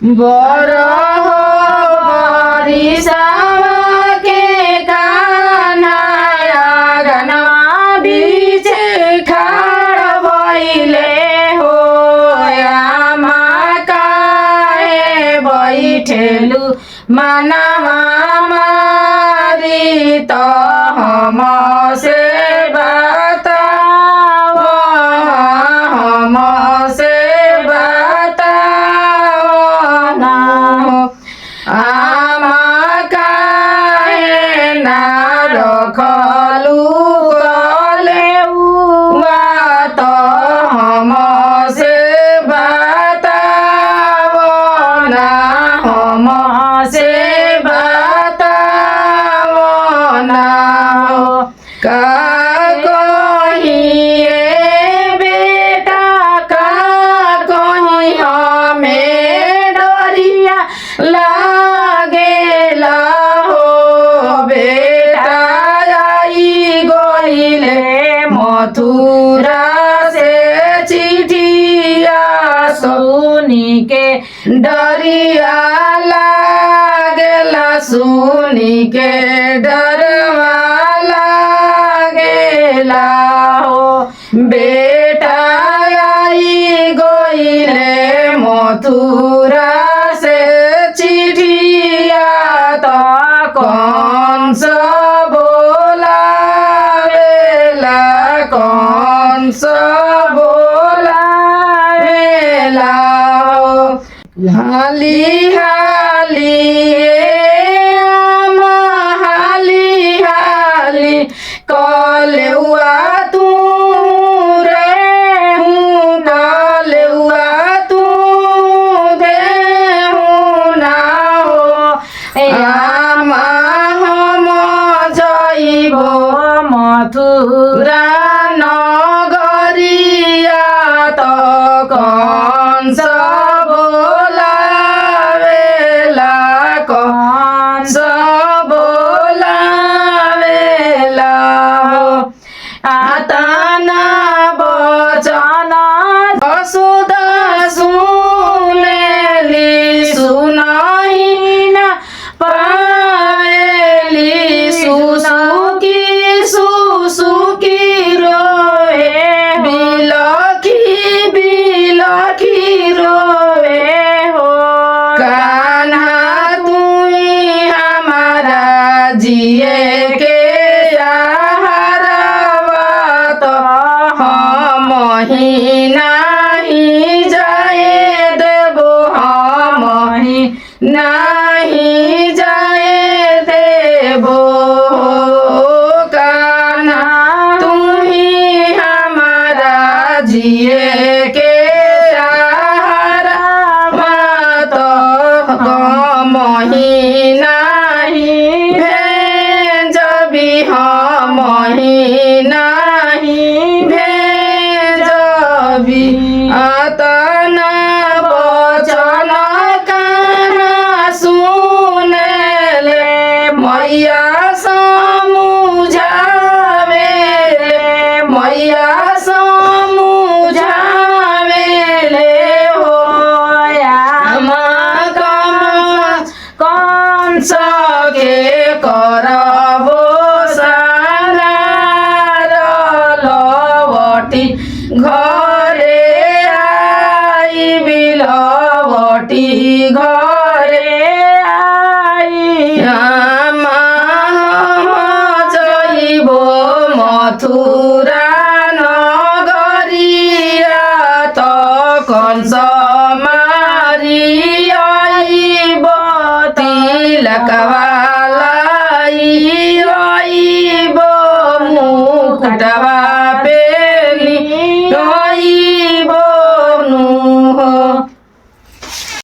बरह बरिसवा के कान्हा गनवा बीच खाड़ भइले हो आमा काहे बैठेलु मनवा मारी त हमसे बताव हमसे बताव ना आमा काहे ना रखलु कलेउवा त हमसे बताव ना हमसे बताव ना का कहिए बेटा का कहीं हमें डरिया लागेला हो बेटा आई गइले मथुरा से चिठिया सुनी के डरिया लागेला सुनी के डरवा लागेला हो बेटा आई गइले मथुरा से चिठिया त कौन सा बोलावेला कौन सा बोलावेला हो हाली हाली आमा हाली हाली कलेउआ तू रे हूँ कलेउआ तू दे हूँ ना हो आमा हम जाइबो मथुरा नगरिया त कौन सा बोलावेला कौन सा बोलावेला हो आतना बचन सुध सुनेली सुनाई न पावेली सुसुकी सुसुकी रोए बिलखी बिलखी रोए हो कान्हा तुई हमारा जिए के सहारवा तो हम ही नहीं जाए देबो हम ही नहीं जाए देबो कान्हा तुम्ही हमारा जिए के सहारा तो हम ही नहीं भेजबी हम ही नहीं भेजबी अतना बचन कान्हा सुनेले मैया समझावे मैया समझावे हो आमा कौन सके करबो सारा लवटी घरे आई बिलवटी घरे आई आमा हम जाइबो मथुरा नगरिया त कंस मारी